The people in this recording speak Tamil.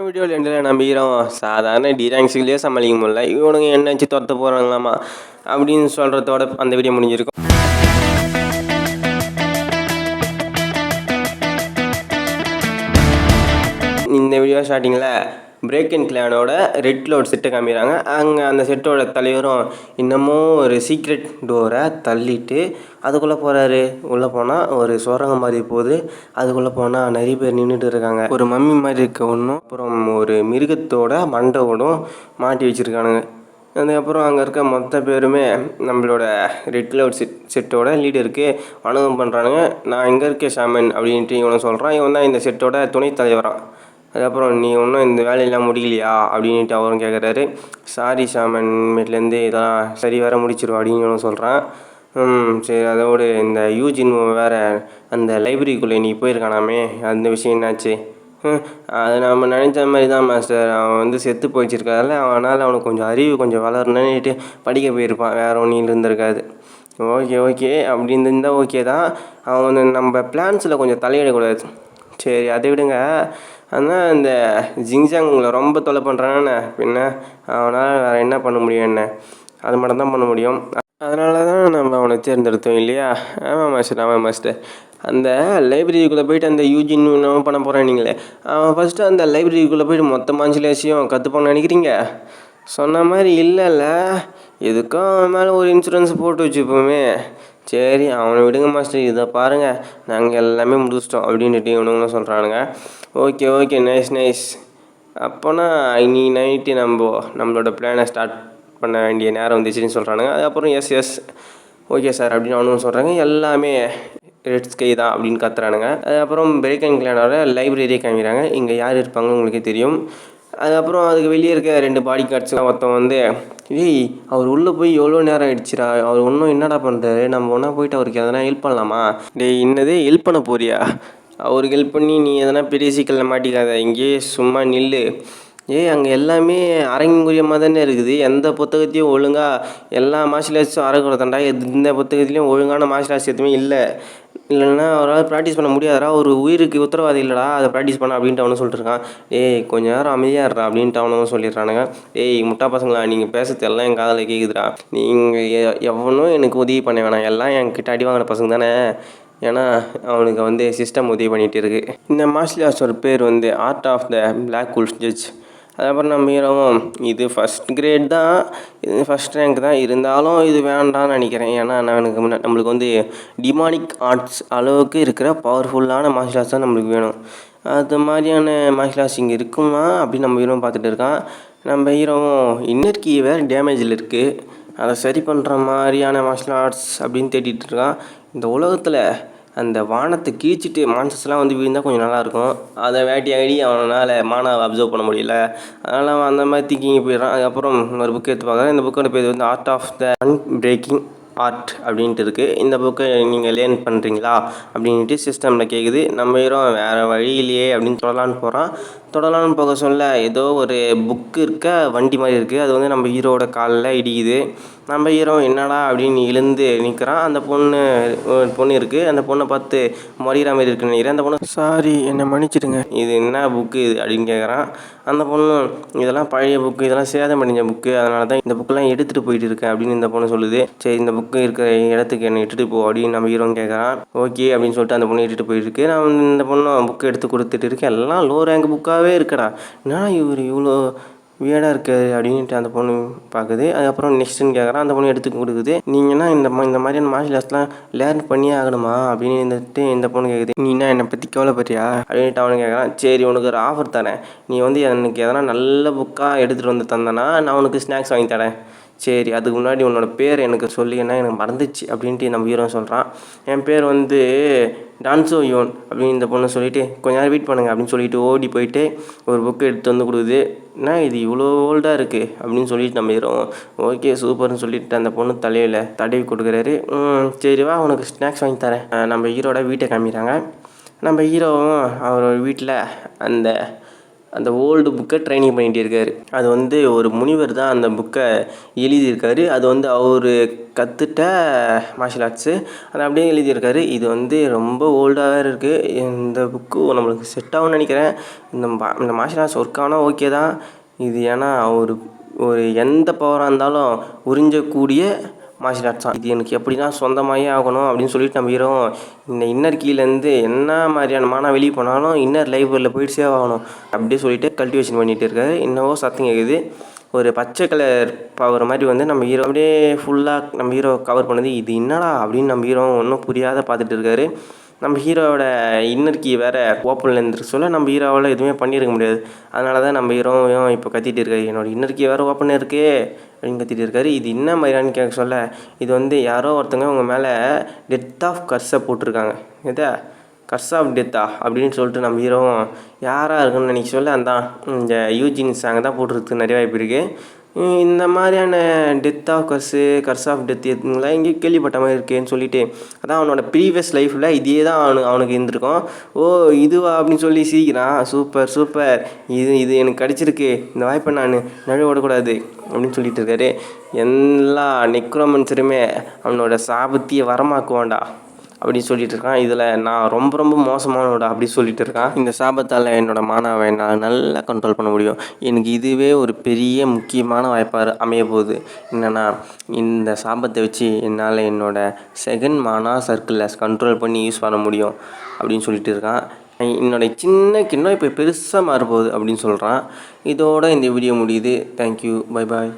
வீடியோவில் என்ன நம்பிக்கிறோம் சாதாரண டிராங்ஸிலேயே சமாளிக்க முடியல, இவனுங்க என்ன வச்சு துரத்த போகிறாங்களாமா அப்படின்னு சொல்கிறதோட அந்த வீடியோ முடிஞ்சிருக்கும். இந்த வீடியோ ஸ்டார்டிங்கில் பிரேக் அண்ட் கிளானோட ரெட் க்ளவுட் செட்டை காமிக்கிறாங்க. அங்கே அந்த செட்டோட தலைவரும் இன்னமும் ஒரு சீக்ரெட் டோரை தள்ளிட்டு அதுக்குள்ளே போகிறாரு. உள்ளே போனால் ஒரு சுரங்கம் மாதிரி போகுது. அதுக்குள்ளே போனால் நிறைய பேர் நின்றுட்டு இருக்காங்க. ஒரு மம்மி மாதிரி இருக்க ஒன்றும், அப்புறம் ஒரு மிருகத்தோட மண்டவோடும் மாட்டி வச்சுருக்கானுங்க. அதுக்கப்புறம் அங்கே இருக்க மொத்த பேருமே நம்மளோட ரெட் க்ளவுட் செட்டோட லீடருக்கு வணக்கம் பண்ணுறானுங்க. நான் இங்கே இருக்கேன் ஷாமன் அப்படின்ட்டு இவனை சொல்கிறான். இவன் தான் இந்த செட்டோட துணைத் தலைவரான். அதுக்கப்புறம் நீ ஒன்றும் இந்த வேலையெல்லாம் முடியலையா அப்படின்ட்டு அவரும் கேட்குறாரு. சாரி ஷாமன், இனிமேட்லேருந்து இதெல்லாம் சரி வேற முடிச்சிடும் அப்படின்னு இவனும் சொல்கிறான். சரி, அதோடு இந்த யூஜின் வேறு அந்த லைப்ரரிக்குள்ளே நீ போயிருக்கானாமே, அந்த விஷயம் என்னாச்சு? அது நம்ம நினச்ச மாதிரி தான் மாஸ்டர். அவன் செத்து போயிச்சிருக்காதுல்ல, அவனால் அவனுக்கு கொஞ்சம் அறிவு கொஞ்சம் வளரணுன்னுட்டு படிக்க போயிருப்பான், வேறு ஒன்றும் இருந்திருக்காது. ஓகே அப்படின்னு இருந்தால் ஓகே தான். அவன் நம்ம பிளான்ஸில் கொஞ்சம் தலையிடக்கூடாது. சரி, அதை விடுங்க. ஆனால் இந்த ஜிங்ஜாங் உங்களை ரொம்ப தொலை பண்ணுறானே, பின்ன அவனால் வேறு என்ன பண்ண முடியும்? என்ன அது மட்டும் தான் பண்ண முடியும். அதனால தான் நம்ம அவனை தேர்ந்தெடுத்தோம் இல்லையா? ஆமாம் மாஸ்டர். அந்த லைப்ரரிக்குள்ளே போய்ட்டு அந்த யூஜின் என்ன பண்ண போகிறேன் நீங்களே, அவன் ஃபஸ்ட்டு அந்த லைப்ரரிக்குள்ளே போய்ட்டு மொத்த மாஞ்சிலேசியும் கற்றுப்பான்னு நினைக்கிறீங்க? சொன்ன மாதிரி இல்லைல்ல, எதுக்கும் அவன் மேலே ஒரு இன்சூரன்ஸ் போட்டு வச்சுப்போமே. சரி, அவனை விடுங்க மாஸ்டர், இதை பாருங்கள் நாங்கள் எல்லாமே முடிச்சிட்டோம் அப்படின்ட்டு இவனுங்களும் சொல்கிறானுங்க. Okay nice. அப்போனா இன்னைக்கு நைட்டு நம்மளோட பிளானை ஸ்டார்ட் பண்ண வேண்டிய நேரம் வந்துச்சுன்னு சொல்கிறானுங்க. அதுக்கப்புறம் எஸ் ஓகே சார் அப்படின்னு அவனும் சொல்கிறாங்க. எல்லாமே ரெட் ஸ்கை தான் அப்படின்னு கத்துறானுங்க. அதுக்கப்புறம் பிரேக் அண்ட் கிளானோட லைப்ரரியை காமிக்கிறாங்க. இங்கே யார் இருப்பாங்க உங்களுக்கே தெரியும். அதுக்கப்புறம் அதுக்கு வெளியே இருக்க 2 பாடி கார்ட்ஸ் ஒருத்தன் ஏய் அவர் உள்ளே போய் எவ்வளோ நேரம் ஆகிடுச்சிடா, அவர் ஒன்றும் என்னடா பண்ணுறாரு, நம்ம ஒன்றா போயிட்டு அவருக்கு எதனா ஹெல்ப் பண்ணலாமா? டேய், என்னது ஹெல்ப் பண்ண போறியா? அவருக்கு ஹெல்ப் பண்ணி நீ எதனா பெரிய சீக்கிரம் மாட்டிக்காத, இங்கேயே சும்மா நில்லு. அங்கே எல்லாமே அரங்குரியமாக தானே இருக்குது. எந்த புத்தகத்தையும் ஒழுங்காக எல்லா மார்ஷியல் ஆர்ட்ஸும் அறக்குறதாண்டா. எந்த புத்தகத்துலேயும் ஒழுங்கான மார்ஷியல் ஆர்ட்ஸ் எதுவுமே இல்லைன்னா அவரால் ப்ராக்டிஸ் பண்ண முடியாதா? ஒரு உயிருக்கு உத்தரவாதி இல்லைடா அதை ப்ராக்டிஸ் பண்ண அப்படின்ட்டு அவனும் சொல்லிட்டுருக்கான். கொஞ்சம் நேரம் அமைதியாக இருடா அப்படின்ட்டு அவனும் சொல்லிடுறானுங்க. முட்டா பசங்களா, நீங்கள் பேசுறது எல்லாம் என் காதில் கேட்குதுடா. நீங்கள் எவனும் எனக்கு உதவி பண்ண வேணாம், எல்லாம் என்கிட்ட அடி வாங்கின பசங்க தானே. ஏன்னா அவனுக்கு சிஸ்டம் உதவி பண்ணிகிட்டு இருக்குது. இந்த மார்ஷியல் ஆர்ட்ஸோட பேர் art of the black wolf judge. அதுக்கப்புறம் நம்ம ஹீரோவும் இது ஃபஸ்ட் கிரேட் தான், இது ஃபஸ்ட் ரேங்க் தான், இருந்தாலும் இது வேண்டாம்னு நினைக்கிறேன். ஏன்னா நம்மளுக்கு டிமானிக் ஆர்ட்ஸ் அளவுக்கு இருக்கிற பவர்ஃபுல்லான மார்ஷியல் ஆர்ட்ஸ் தான் நம்மளுக்கு வேணும். அது மாதிரியான மார்ஷியல் ஆர்ட்ஸ் இங்கே இருக்குமா அப்படின்னு நம்ம ஹீரோவும் பார்த்துட்டு இருக்கான். நம்ம ஹீரோவும் இன்னர் கீ வேறு டேமேஜில் இருக்குது, அதை சரி பண்ணுற மாதிரியான மார்ஷியல் ஆர்ட்ஸ் அப்படின்னு தேடிட்டு இருக்கான். இந்த உலகத்தில் அந்த வானத்தை கீழ்ச்சிட்டு மான்சஸ்லாம் விழுந்தால் கொஞ்சம் நல்லாயிருக்கும். அதை வேட்டையாடி அவனால் மானாவை அப்சர்வ் பண்ண முடியல. அதனால் அவன் அந்த மாதிரி திங்கிங் போயிடுறான். அதுக்கப்புறம் ஒரு புக்கு எடுத்து பார்க்குறேன். இந்த புக்கோட பேர் art of the unbreaking art அப்படின்ட்டு இருக்குது. இந்த புக்கை நீங்கள் லேர்ன் பண்ணுறீங்களா அப்படின்ட்டு சிஸ்டமில் கேட்குது. நம்ம ஹீரோ வேறு வழி இல்லையே அப்படின்னு தொடலான்னு போக சொல்ல ஏதோ ஒரு புக்கு இருக்க வண்டி மாதிரி இருக்குது. அது நம்ம ஹீரோவோட காலில் இடிக்குது. நம்ம ஹீரோ என்னடா அப்படின்னு எழுந்து நிற்கிறான். அந்த ஒரு பொண்ணு இருக்குது. அந்த பொண்ணை பார்த்து மொழிகிற மாதிரி இருக்குன்னு நினைக்கிறேன். அந்த பொண்ணு சாரி என்னை மன்னிச்சிடுங்க, இது என்ன புக்கு இது அப்படின்னு கேட்குறான். அந்த பொண்ணு இதெல்லாம் பழைய புக்கு, இதெல்லாம் சேதம் அடைஞ்ச புக்கு, அதனால தான் இந்த புக்கெல்லாம் எடுத்துகிட்டு போயிட்டு இருக்கேன் அப்படின்னு இந்த பொண்ணு சொல்லுது. சரி, இந்த புக்கு இருக்கிற இடத்துக்கு என்னை இட்டுட்டு போ அப்படின்னு நம்ம ஹீரோன்னு கேட்குறான். ஓகே அப்படின்னு சொல்லிட்டு அந்த பொண்ணு இட்டுட்டு போயிட்டுருக்கு. நான் இந்த பொண்ணு புக்கு எடுத்து கொடுத்துட்டு இருக்கேன். எல்லாம் லோ ரேங்க் புக்காகவே இருக்கடா, என்னடா இவர் இவ்வளோ வியர்டாக இருக்காது அப்படின்ட்டு அந்த பொண்ணு பார்க்குது. அதுக்கப்புறம் நெக்ஸ்ட்டுன்னு கேட்குறான். அந்த பொண்ணு எடுத்து கொடுக்குது. நீங்கன்னா இந்த மாதிரியான மார்ஷியல் ஆர்ட்ஸ்லாம் லேர்ன் பண்ணியே ஆகணுமா அப்படின்னு இந்த பொண்ணு கேட்குது. நீ என்னை பற்றி கவலைப்பட்டியா அப்படின்ட்டு அவனு கேட்குறான். சரி, உனக்கு ஒரு ஆஃபர் தரேன், நீ எனக்கு எதனா நல்ல புக்காக எடுத்துகிட்டு வந்து தந்தனா நான் உனக்கு ஸ்நாக்ஸ் வாங்கி தரேன். சரி, அதுக்கு முன்னாடி உன்னோட பேர் எனக்கு சொல்லிங்கன்னா எனக்கு மறந்துச்சு அப்படின்ட்டு நம்ம ஹீரோ சொல்கிறான். என் பேர் டான்சோ யோன் அப்படின்னு இந்த பொண்ணு சொல்லிவிட்டு கொஞ்ச நேரம் வெயிட் பண்ணுங்கள் அப்படின்னு சொல்லிட்டு ஓடி போயிட்டு ஒரு புக்கு எடுத்து கொடுக்குது. என்ன இது இவ்வளோ ஓல்டாக இருக்குது அப்படின்னு சொல்லிட்டு நம்ம ஹீரோ ஓகே சூப்பர்னு சொல்லிட்டு அந்த பொண்ணு தலையில் தடவி கொடுக்குறாரு. சரி வா, உனக்கு ஸ்நாக்ஸ் வாங்கி தரேன். நம்ம ஹீரோட வீட்டை காமிக்கிறாங்க. நம்ம ஹீரோவும் அவரோட வீட்டில் அந்த அந்த ஓல்டு புக்கை ட்ரைனிங் பண்ணிகிட்டே இருக்கார். அது வந்து ஒரு முனிவர் தான் அந்த புக்கை எழுதியிருக்காரு. அது வந்து அவர் கற்றுட்ட மார்ஷியல் ஆர்ட்ஸு அதை அப்படியே எழுதியிருக்காரு. இது வந்து ரொம்ப ஓல்டாக இருக்குது. இந்த புக்கு நம்மளுக்கு செட் ஆகும்னு நினைக்கிறேன். இந்த மார்ஷியல் ஆர்ட்ஸ் ஒர்க் ஆனால் ஓகே தான் இது. ஏன்னா ஒரு எந்த பவராக இருந்தாலும் உறிஞ்சக்கூடிய மார்ஷியல் ஆர்ட்ஸ் தான் இது. எனக்கு எப்படின்னா சொந்தமாகவே ஆகணும் அப்படின்னு சொல்லிட்டு நம்ம ஹீரோ இந்த இன்னர் கீழேருந்து என்ன மாதிரியான மானா வெளியே போனாலும் இன்னர் லைப்ரரியில் போயிட்டு சேவ் ஆகணும் அப்படியே சொல்லிட்டு கல்டிவேஷன் பண்ணிகிட்டு இருக்காரு. இன்னவோ சத்தம் கேட்குது. ஒரு பச்சை கலர் பவர் மாதிரி வந்து நம்ம ஹீரோ அப்படியே ஃபுல்லாக நம்ம ஹீரோ கவர் பண்ணுது. இது என்னடா அப்படின்னு நம்ம ஹீரோ ஒன்றும் புரியாத பார்த்துட்டு இருக்காரு. நம்ம ஹீரோவோட இன்னர் கீ வேறு ஓப்பனில் இருந்துருக்கு சொல்ல நம்ம ஹீரோவால் எதுவுமே பண்ணியிருக்க முடியாது. அதனால தான் நம்ம ஹீரோவும் இப்போ கத்திட்டு இருக்காரு, என்னோடய இன்னர் கீ வேறு ஓப்பன் இருக்கே அப்படின்னு கத்திட்டு இருக்காரு. இது என்ன மாதிரியான்னு கேட்க சொல்ல இது வந்து யாரோ ஒருத்தங்க உங்கள் மேலே டெத் ஆஃப் கர்ஸை போட்டிருக்காங்க. எதா கர்ஸ் ஆஃப் டெத்தா அப்படின்னு சொல்லிட்டு நம்ம ஹீரோவும் யாராக இருக்குன்னு நினைக்க சொல்ல அந்த இந்த யூஜின் சாங் தான் போட்டிருக்கு. நிறைய வாய்ப்பு இருக்குது. இந்த மாதிரியான death of curse of death எதுங்களா எங்கேயும் கேள்விப்பட்ட மாதிரி இருக்கேன்னு சொல்லிட்டு அதான் அவனோட ப்ரீவியஸ் லைஃப்பில் இதே தான் அவனுக்கு இருந்திருக்கும். ஓ இதுவா அப்படின்னு சொல்லி சிரிக்கிறான். சூப்பர் சூப்பர், இது எனக்கு கிடச்சிருக்கு, இந்த வாய்ப்பை நான் நழுவ விடக்கூடாது அப்படின்னு சொல்லிட்டு இருக்காரு. எல்லா நெக்ரோமன்ஸருமே அவனோட சாபத்தியை வரமாக்குவான்டா அப்படின்னு சொல்லிட்டு இருக்கான். இதில் நான் ரொம்ப ரொம்ப மோசமானோட அப்படி சொல்லிட்டு இருக்கான். இந்த சாபத்தால் என்னோடய மானாவை நான் நல்லா கண்ட்ரோல் பண்ண முடியும். எனக்கு இதுவே ஒரு பெரிய முக்கியமான வாய்ப்பாக அமைய போகுது. என்னென்னா இந்த சாபத்தை வச்சு என்னால் என்னோடய செகண்ட் மானா சர்க்கிளை கண்ட்ரோல் பண்ணி யூஸ் பண்ண முடியும் அப்படின்னு சொல்லிட்டு இருக்கான். என்னோடய சின்ன கிண்ணம் இப்போ பெருசாக மாறப்போகுது அப்படின்னு சொல்கிறான். இதோட இந்த வீடியோ முடியுது. Thank you, bye bye.